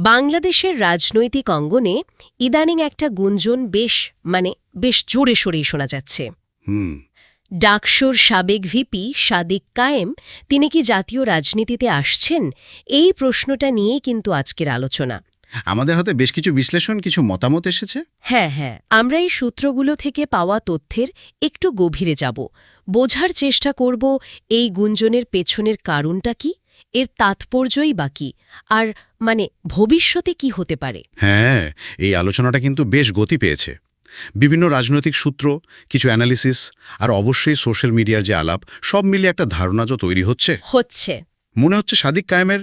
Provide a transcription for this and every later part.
বাংলাদেশের রাজনৈতিক অঙ্গনে ইদানিং একটা গুঞ্জন বেশ জোরে সোরেই শোনা যাচ্ছে। ডাকসুর সাবেক ভিপি সাদিক কায়েম তিনি কি জাতীয় রাজনীতিতে আসছেন? এই প্রশ্নটা নিয়েই কিন্তু আজকের আলোচনা। আমাদের হাতে বেশ কিছু বিশ্লেষণ, কিছু মতামত এসেছে। হ্যাঁ, আমরা এই সূত্রগুলো থেকে পাওয়া তথ্যের একটু গভীরে যাব, বোঝার চেষ্টা করব এই গুঞ্জনের পেছনের কারণটা কি, এর তাৎপর্যই বা কি, আর ভবিষ্যতে কি হতে পারে। হ্যাঁ, এই আলোচনাটা কিন্তু বেশ গতি পেয়েছে। বিভিন্ন রাজনৈতিক সূত্র, কিছু অ্যানালিসিস আর অবশ্যই সোশ্যাল মিডিয়ার যে আলাপ, সব মিলিয়ে একটা ধারণা তো তৈরি হচ্ছে। মনে হচ্ছে সাদিক কায়েমের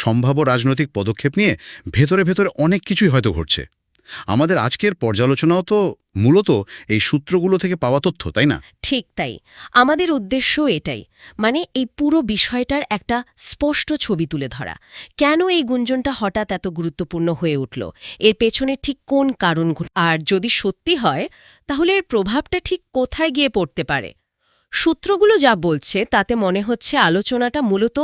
সম্ভাব্য রাজনৈতিক পদক্ষেপ নিয়ে ভেতরে ভেতরে অনেক কিছুই হয়তো ঘটছে। আমাদের আজকের পর্যালোচনাও তো মূলত এই সূত্রগুলো থেকে পাওয়া তথ্য, তাই না? ঠিক তাই, আমাদের উদ্দেশ্য এটাই, এই পুরো বিষয়টার একটা স্পষ্ট ছবি তুলে ধরা। কেন এই গুঞ্জনটা হঠাৎ এত গুরুত্বপূর্ণ হয়ে উঠল, এর পেছনে ঠিক কোন কারণগুলো, আর যদি সত্যি হয় তাহলে এর প্রভাবটা ঠিক কোথায় গিয়ে পড়তে পারে। সূত্রগুলো যা বলছে তাতে মনে হচ্ছে আলোচনাটা মূলত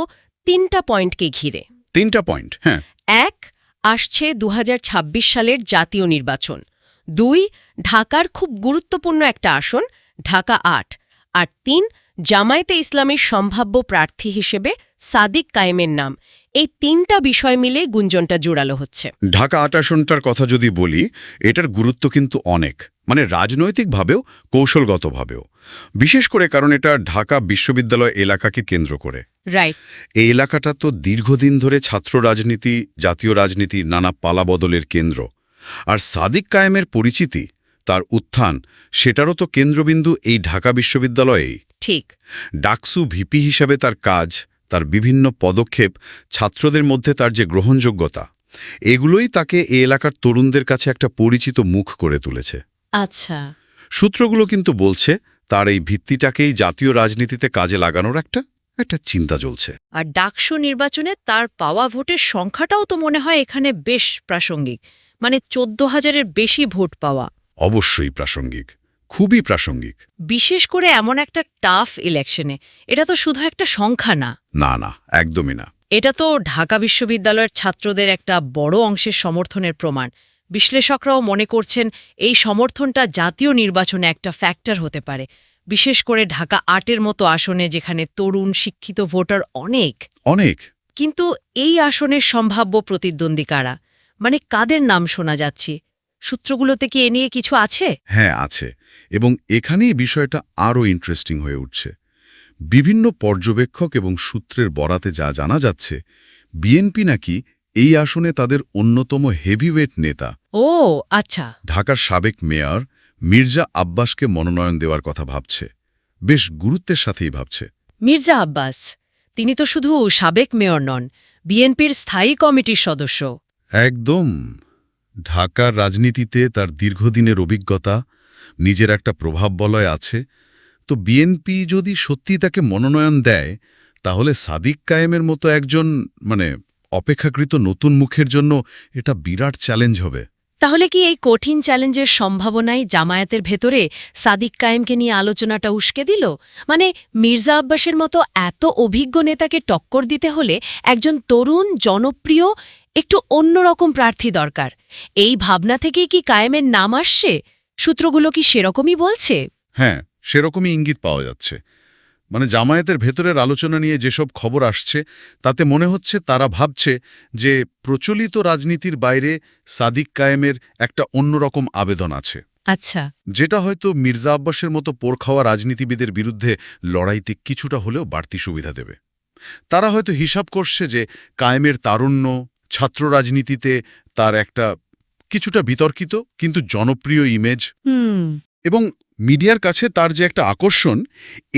3টা পয়েন্টকে ঘিরে। 3টা পয়েন্ট, হ্যাঁ। 1, আসছে 2026 সালের জাতীয় নির্বাচন। 2, ঢাকার খুব গুরুত্বপূর্ণ একটা আসন, ঢাকা 8। আর 3, জামায়াতে ইসলামের সম্ভাব্য প্রার্থী হিসেবে সাদিক কায়েমের নাম। এই 3টা বিষয় মিলে গুঞ্জনটা জোরালো হচ্ছে। ঢাকা 8 আসনটার কথা যদি বলি, এটার গুরুত্ব কিন্তু অনেক, রাজনৈতিকভাবেও কৌশলগতভাবেও, বিশেষ করে কারণ এটা ঢাকা বিশ্ববিদ্যালয় এলাকাকে কেন্দ্র করে। রাইট। এই এলাকাটা তো দীর্ঘদিন ধরে ছাত্র রাজনীতি, জাতীয় রাজনীতির নানা পালাবদলের কেন্দ্র। আর সাদিক কায়েমের পরিচিতি, তার উত্থান, সেটারও তো কেন্দ্রবিন্দু এই ঢাকা বিশ্ববিদ্যালয়েই। ঠিক। ডাকসু ভিপি হিসাবে তার কাজ, তার বিভিন্ন পদক্ষেপ, ছাত্রদের মধ্যে তার যে গ্রহণযোগ্যতা, এগুলোই তাকে এই এলাকার তরুণদের কাছে একটা পরিচিত মুখ করে তুলেছে। আচ্ছা। সূত্রগুলো কিন্তু বলছে তার এই ভিত্তিটাকেই জাতীয় রাজনীতিতে কাজে লাগানোর একটা চিন্তা চলছে। আর ডাকসু নির্বাচনে তার পাওয়া ভোটের সংখ্যাটাও তো মনে হয় এখানে বেশ প্রাসঙ্গিক, 14,000-এর বেশি ভোট পাওয়া। অবশ্যই প্রাসঙ্গিক, খুবই প্রাসঙ্গিক। বিশেষ করে এমন একটা টাফ ইলেকশনে এটা তো শুধু একটা সংখ্যা না। না, একদমই না। এটা তো ঢাকা বিশ্ববিদ্যালয়ের ছাত্রদের একটা বড় অংশের সমর্থনের প্রমাণ। বিশ্লেষকরাও মনে করছেন এই সমর্থনটা জাতীয় নির্বাচনে একটা ফ্যাক্টর হতে পারে, বিশেষ করে ঢাকা 8-এর মতো আসনে, যেখানে তরুণ শিক্ষিত ভোটার অনেক। কিন্তু এই আসনের সম্ভাব্য প্রতিদ্বন্দ্বী কারা, কাদের নাম শোনা যাচ্ছে? সূত্রগুলোতে কি এ নিয়ে কিছু আছে? হ্যাঁ, আছে, এবং এখানেই বিষয়টা আরও ইন্টারেস্টিং হয়ে উঠছে। বিভিন্ন পর্যবেক্ষক এবং সূত্রের বরাতে যা জানা যাচ্ছে, বিএনপি নাকি এই আসনে তাদের অন্যতম হেভিওয়েট নেতা, আচ্ছা, ঢাকার সাবেক মেয়র মির্জা আব্বাসকে মনোনয়ন দেওয়ার কথা ভাবছে, বেশ গুরুত্বের সাথেই ভাবছে। মির্জা আব্বাস, তিনি তো শুধু সাবেক মেয়র নন, বিএনপির স্থায়ী কমিটির সদস্য। একদম। ঢাকার রাজনীতিতে তার দীর্ঘদিনের অভিজ্ঞতা, নিজের একটা প্রভাব বলয় আছে। তো বিএনপি যদি সত্যি তাকে মনোনয়ন দেয়, তাহলে সাদিক কায়েমের মতো একজন অপেক্ষাকৃত নতুন মুখের জন্য এটা বিরাট চ্যালেঞ্জ হবে। তাহলে কি এই কঠিন চ্যালেঞ্জের সম্ভাবনাই জামায়াতের ভেতরে সাদিক কায়েমকে নিয়ে আলোচনাটা উস্কে দিল? মির্জা আব্বাসের মতো এত অভিজ্ঞ নেতাকে টক্কর দিতে হলে একজন তরুণ, জনপ্রিয়, একটু অন্যরকম প্রার্থী দরকার। এই ভাবনা থেকেই কি কায়েমের নাম আসছে? সূত্রগুলো কি সেরকমই বলছে? হ্যাঁ, সেরকমই ইঙ্গিত পাওয়া যাচ্ছে। জামায়াতের ভেতরের আলোচনা নিয়ে যেসব খবর আসছে, তাতে মনে হচ্ছে তারা ভাবছে যে প্রচলিত রাজনীতির বাইরে সাদিক কায়েমের একটা অন্যরকম আবেদন আছে। আচ্ছা। যেটা হয়তো মির্জা আব্বাসের মতো পোড়খাওয়া রাজনীতিবিদের বিরুদ্ধে লড়াইতে কিছুটা হলেও বাড়তি সুবিধা দেবে। তারা হয়তো হিসাব করছে যে কায়েমের তারুণ্য, ছাত্র রাজনীতিতে তার একটা কিছুটা বিতর্কিত কিন্তু জনপ্রিয় ইমেজ, এবং মিডিয়ার কাছে তার যে একটা আকর্ষণ,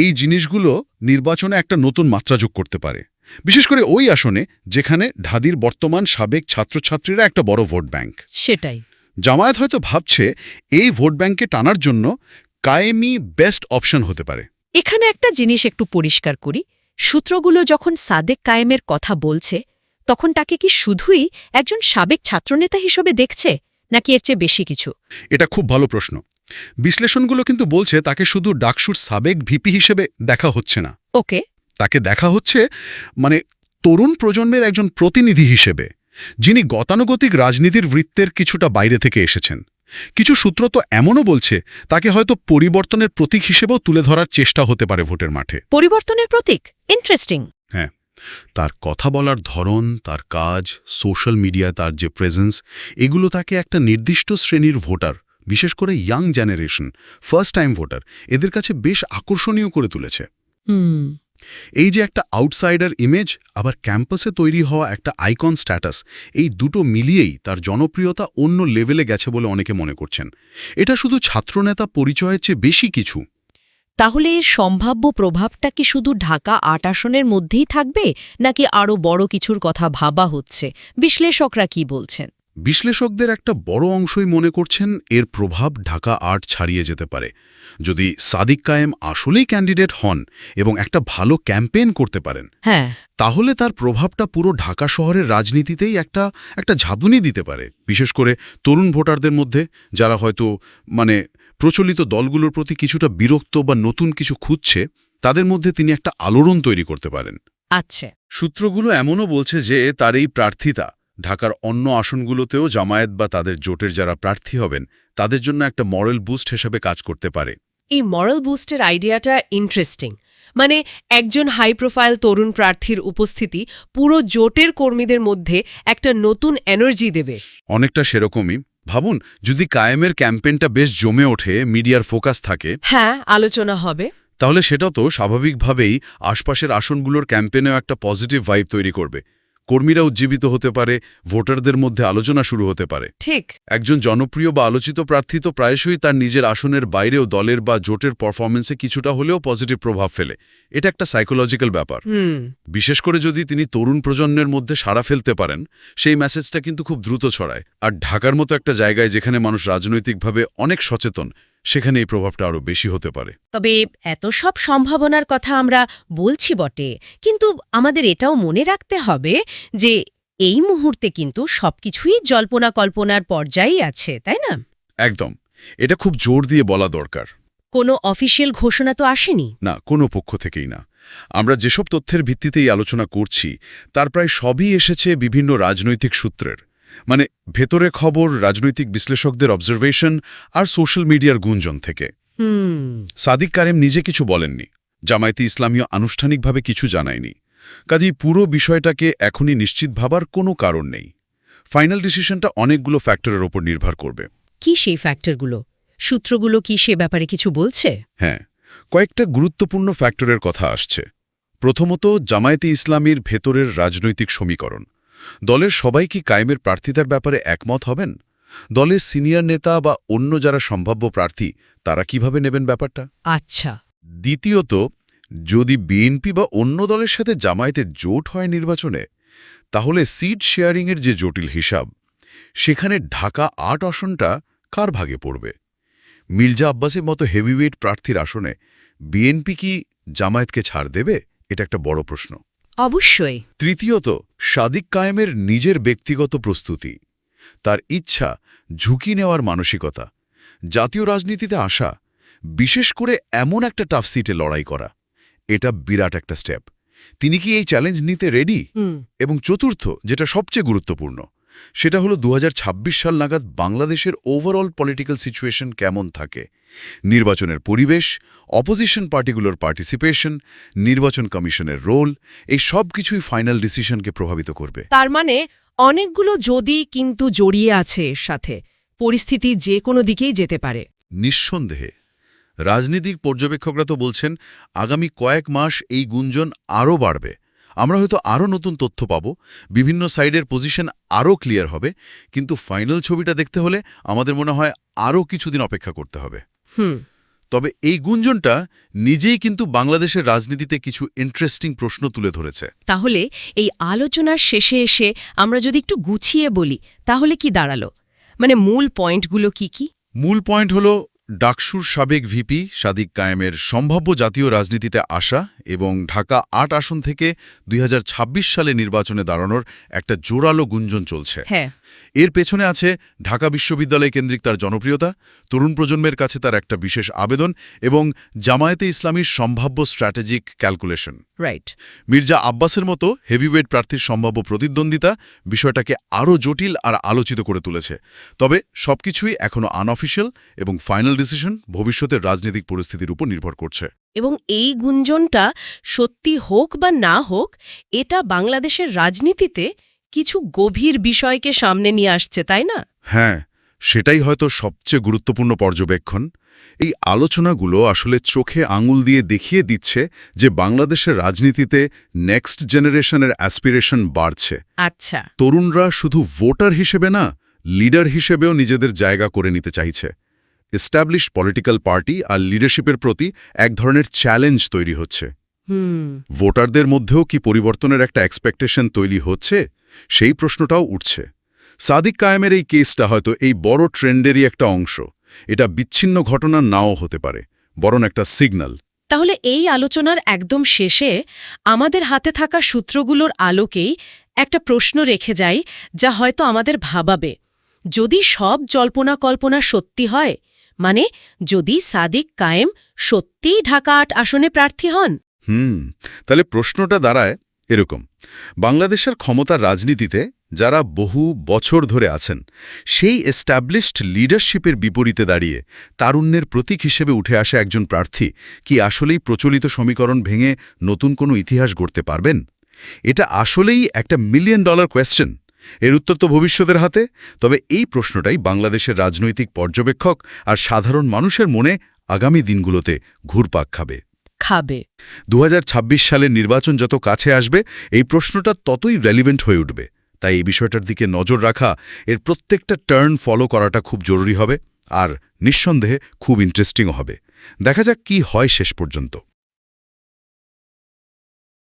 এই জিনিসগুলো নির্বাচনে একটা নতুন মাত্রা যোগ করতে পারে, বিশেষ করে ওই আসনে যেখানে ঢাদির বর্তমান সাবেক ছাত্রছাত্রীরা একটা বড় ভোট ব্যাংক। সেটাই। জামায়াত হয়তো ভাবছে এই ভোট ব্যাংকে টানার জন্য কায়েমি বেস্ট অপশন হতে পারে। এখানে একটা জিনিস একটু পরিষ্কার করি, সূত্রগুলো যখন সাদেক কায়েমের কথা বলছে, তখন তাকে কি শুধুই একজন সাবেক ছাত্রনেতা হিসেবে দেখছে, নাকি এর চেয়ে বেশি কিছু? এটা খুব ভালো প্রশ্ন। বিশ্লেষণগুলো কিন্তু বলছে তাকে শুধু ডাকসুর সাবেক ভিপি হিসেবে দেখা হচ্ছে না। ওকে। তাকে দেখা হচ্ছে তরুণ প্রজন্মের একজন প্রতিনিধি হিসেবে, যিনি গতানুগতিক রাজনীতির বৃত্তের কিছুটা বাইরে থেকে এসেছেন। কিছু সূত্র তো এমনও বলছে তাকে হয়তো পরিবর্তনের প্রতীক হিসেবেও তুলে ধরার চেষ্টা হতে পারে ভোটের মাঠে। পরিবর্তনের প্রতীক, ইন্টারেস্টিং। হ্যাঁ, তার কথা বলার ধরন, তার কাজ, সোশ্যাল মিডিয়ায় তার যে প্রেজেন্স, এগুলো তাকে একটা নির্দিষ্ট শ্রেণীর ভোটার, বিশেষ করে young generation, first time voter, এদের কাছে বেশ আকর্ষণীয় করে তুলেছে। এই যে একটা আউটসাইডার ইমেজ, আবার ক্যাম্পাসে তৈরি হওয়া একটা আইকন স্ট্যাটাস, এই দুটো মিলিয়েই তার জনপ্রিয়তা অন্য লেভেলে গেছে বলে অনেকে মনে করছেন। এটা শুধু ছাত্রনেতা পরিচয়ের চেয়ে বেশি কিছু। তাহলে এর সম্ভাব্য প্রভাবটা কি শুধু ঢাকা ৮ আসনের মধ্যেই থাকবে, নাকি আরও বড় কিছুর কথা ভাবা হচ্ছে? বিশ্লেষকরা কি বলছেন? বিশ্লেষকদের একটা বড় অংশই মনে করছেন এর প্রভাব ঢাকা ৮ ছাড়িয়ে যেতে পারে। যদি সাদিক কায়েম আসলেই ক্যান্ডিডেট হন এবং একটা ভালো ক্যাম্পেইন করতে পারেন, হ্যাঁ, তাহলে তার প্রভাবটা পুরো ঢাকা শহরের রাজনীতিতেই একটা ঝাঁকুনি দিতে পারে, বিশেষ করে তরুণ ভোটারদের মধ্যে, যারা হয়তো প্রচলিত দলগুলোর প্রতি কিছুটা বিরক্ত বা নতুন কিছু খুঁজছে, তাদের মধ্যে তিনি একটা আলোড়ন তৈরি করতে পারেন। আচ্ছা। সূত্রগুলো এমনও বলছে যে তার এই প্রার্থিতা ঢাকার অন্য আসনগুলোতেও জামায়াত বা তাদের জোটের যারা প্রার্থী হবেন তাদের জন্য একটা মরাল বুস্ট হিসেবে কাজ করতে পারে। এই মরাল বুস্টের আইডিয়াটা ইন্টারেস্টিং। একজন হাই প্রোফাইল তরুণ প্রার্থীর উপস্থিতি পুরো জোটের কর্মীদের মধ্যে একটা নতুন এনার্জি দেবে। অনেকটা সেরকমই। ভাবুন, যদি কায়েমের ক্যাম্পেইনটা বেশ জমে ওঠে, মিডিয়ার ফোকাস থাকে, হ্যাঁ, আলোচনা হবে, তাহলে সেটা তো স্বাভাবিকভাবেই আশপাশের আসনগুলোর ক্যাম্পেইনেও একটা পজিটিভ ভাইব তৈরি করবে। কর্মীরা উজ্জীবিত হতে পারে, ভোটারদের মধ্যে আলোচনা শুরু হতে পারে। ঠিক। একজন জনপ্রিয় বা আলোচিত প্রার্থী তো প্রায়শই তার নিজের আসনের বাইরেও দলের বা জোটের পারফরমেন্সে কিছুটা হলেও পজিটিভ প্রভাব ফেলে। এটা একটা সাইকোলজিক্যাল ব্যাপার। বিশেষ করে যদি তিনি তরুণ প্রজন্মের মধ্যে সাড়া ফেলতে পারেন, সেই মেসেজটা কিন্তু খুব দ্রুত ছড়ায়। আর ঢাকার মতো একটা জায়গায় যেখানে মানুষ রাজনৈতিকভাবে অনেক সচেতন, সেখানে এই প্রভাবটা আরও বেশি হতে পারে। তবে এত সব সম্ভাবনার কথা আমরা বলছি বটে, কিন্তু আমাদের এটাও মনে রাখতে হবে যে এই মুহূর্তে কিন্তু সবকিছুই জল্পনা কল্পনার পর্যায়েই আছে, তাই না? একদম, এটা খুব জোর দিয়ে বলা দরকার। কোনো অফিসিয়াল ঘোষণা তো আসেনি না, কোনো পক্ষ থেকেই না। আমরা যেসব তথ্যের ভিত্তিতেই আলোচনা করছি তার প্রায় সবই এসেছে বিভিন্ন রাজনৈতিক সূত্রের, ভেতরে খবর, রাজনৈতিক বিশ্লেষকদের অবজারভেশন আর সোশ্যাল মিডিয়ার গুঞ্জন থেকে। সাদিক কায়েম নিজে কিছু বলেননি, জামায়াতে ইসলামীয় আনুষ্ঠানিকভাবে কিছু জানায়নি। কাজেই পুরো বিষয়টাকে এখনই নিশ্চিত ভাবার কোনো কারণ নেই। ফাইনাল ডিসিশনটা অনেকগুলো ফ্যাক্টরের ওপর নির্ভর করবে। কি সেই ফ্যাক্টরগুলো? সূত্রগুলো কি সে ব্যাপারে কিছু বলছে? হ্যাঁ, কয়েকটা গুরুত্বপূর্ণ ফ্যাক্টরের কথা আসছে। প্রথমত, জামায়াতে ইসলামীর ভেতরের রাজনৈতিক সমীকরণ। দলের সবাই কি কায়েমের প্রার্থিতার ব্যাপারে একমত হবেন? দলের সিনিয়র নেতা বা অন্য যারা সম্ভাব্য প্রার্থী, তারা কিভাবে নেবেন ব্যাপারটা? আচ্ছা। দ্বিতীয়ত, যদি বিএনপি বা অন্য দলের সাথে জামায়াতের জোট হয় নির্বাচনে, তাহলে সিট শেয়ারিংয়ের যে জটিল হিসাব, সেখানে ঢাকা ৮ আসনটা কার ভাগে পড়বে? মির্জা আব্বাসের মতো হেভিওয়েট প্রার্থীর আসনে বিএনপি কি জামায়াতকে ছাড় দেবে? এটা একটা বড় প্রশ্ন। অবশ্যই। তৃতীয়ত, সাদিক কায়েমের নিজের ব্যক্তিগত প্রস্তুতি, তার ইচ্ছা, ঝুঁকি নেওয়ার মানসিকতা, জাতীয় রাজনীতিতে আসা, বিশেষ করে এমন একটা টাফ সিটে লড়াই করা, এটা বিরাট একটা স্টেপ। তিনি কি এই চ্যালেঞ্জ নিতে রেডি? এবং চতুর্থ, যেটা সবচেয়ে গুরুত্বপূর্ণ, সেটা হলো ২০২৬ সাল নাগাদ বাংলাদেশের ওভারঅল পলিটিক্যাল সিচুয়েশন কেমন থাকে। নির্বাচনের পরিবেশ, অপোজিশন পার্টিগুলোর পার্টিসিপেশন, নির্বাচন কমিশনের রোল, এই সব কিছুই ফাইনাল ডিসিশনকে প্রভাবিত করবে। তার অনেকগুলো যদি কিন্তু জড়িয়ে আছে এর সাথে। পরিস্থিতি যে কোনো দিকেই যেতে পারে। নিঃসন্দেহে। রাজনীতিক পর্যবেক্ষকরা তো বলছেন আগামী কয়েক মাস এই গুঞ্জন আরও বাড়বে। আমরা হয়তো আরও নতুন তথ্য পাব, বিভিন্ন সাইডের পজিশন আরও ক্লিয়ার হবে, কিন্তু ফাইনাল ছবিটা দেখতে হলে আমাদের মনে হয় আরও কিছুদিন অপেক্ষা করতে হবে। তবে এই গুঞ্জনটা নিজেই কিন্তু বাংলাদেশের রাজনীতিতে কিছু ইন্টারেস্টিং প্রশ্ন তুলে ধরেছে। তাহলে এই আলোচনার শেষে এসে আমরা যদি একটু গুছিয়ে বলি, তাহলে কি দাঁড়ালো? মূল পয়েন্টগুলো কি কি? মূল পয়েন্ট হল, ডাকসুর সাবেক ভিপি সাদিক কায়েমের সম্ভাব্য জাতীয় রাজনীতিতে আসা এবং ঢাকা ৮ আসন থেকে ২০২৬ সালে নির্বাচনে দাঁড়ানোর একটা জোরালো গুঞ্জন চলছে। হ্যাঁ, এর পেছনে আছে ঢাকা বিশ্ববিদ্যালয় কেন্দ্রিক তার জনপ্রিয়তা, তরুণ প্রজন্মের কাছে তার একটা বিশেষ আবেদন এবং জামায়াতে ইসলামীর সম্ভাব্য স্ট্র্যাটেজিক ক্যালকুলেশন। রাইট। মির্জা আব্বাসের মতো হেভিওয়েট প্রার্থীর সম্ভাব্য প্রতিদ্বন্দ্বিতা বিষয়টাকে আরও জটিল আর আলোচিত করে তুলেছে। তবে সবকিছুই এখনও আনঅফিশিয়াল এবং ফাইনাল ডিসিশন ভবিষ্যতের রাজনৈতিক পরিস্থিতির উপর নির্ভর করছে। এবং এই গুঞ্জনটা সত্যি হোক বা না হোক, এটা বাংলাদেশের রাজনীতিতে কিছু গভীর বিষয়কে সামনে নিয়ে আসছে, তাই না? হ্যাঁ, সেটাই হয়তো সবচেয়ে গুরুত্বপূর্ণ পর্যবেক্ষণ। এই আলোচনাগুলো আসলে চোখে আঙুল দিয়ে দেখিয়ে দিচ্ছে যে বাংলাদেশের রাজনীতিতে নেক্সট জেনারেশনের অ্যাসপিরেশন বাড়ছে। আচ্ছা। তরুণরা শুধু ভোটার হিসেবে না, লিডার হিসেবেও নিজেদের জায়গা করে নিতে চাইছে। এস্টাবলিশ পলিটিক্যাল পার্টি আর লিডারশিপের প্রতি এক ধরনের চ্যালেঞ্জ তৈরি হচ্ছে। ভোটারদের মধ্যেও কি পরিবর্তনের একটা এক্সপেকটেশন তৈরি হচ্ছে, সেই প্রশ্নটাও উঠছে। সাদিক কায়েমের এই কেসটা হয়তো এই বড় ট্রেন্ডেরই একটা অংশ। এটা বিচ্ছিন্ন ঘটনা নাও হতে পারে, বরং একটা সিগন্যাল। তাহলে এই আলোচনার একদম শেষে আমাদের হাতে থাকা সূত্রগুলোর আলোকেই একটা প্রশ্ন রেখে যাই, যা হয়তো আমাদের ভাবাবে। যদি সব জল্পনা কল্পনা সত্যি হয়, মানে যদি সাদিক কায়েম সত্যিই ঢাকা ৮ আসনে প্রার্থী হন, তাহলে প্রশ্নটা দাঁড়ায় এরকম: বাংলাদেশের ক্ষমতার রাজনীতিতে যারা বহু বছর ধরে আছেন, সেই এস্টাবলিশড লিডারশিপের বিপরীতে দাঁড়িয়ে তারুণ্যের প্রতীক হিসেবে উঠে আসা একজন প্রার্থী কি আসলেই প্রচলিত সমীকরণ ভেঙে নতুন কোনো ইতিহাস গড়তে পারবেন? এটা আসলেই একটা $1 মিলিয়ন কোয়েশ্চেন। এর উত্তর তো ভবিষ্যতের হাতে। তবে এই প্রশ্নটাই বাংলাদেশের রাজনৈতিক পর্যবেক্ষক আর সাধারণ মানুষের মনে আগামী দিনগুলোতে ঘুরপাক খাবে। 2026 সালের নির্বাচন যত কাছে আসবে, এই প্রশ্নটা ততই রেলিভেন্ট হয়ে উঠবে। তাই এই বিষয়টার দিকে নজর রাখা, এর প্রত্যেকটা টার্ন ফলো করাটা খুব জরুরি হবে, আর নিঃসন্দেহে খুব ইন্টারেস্টিংও হবে। দেখা যাক কি হয় শেষ পর্যন্ত।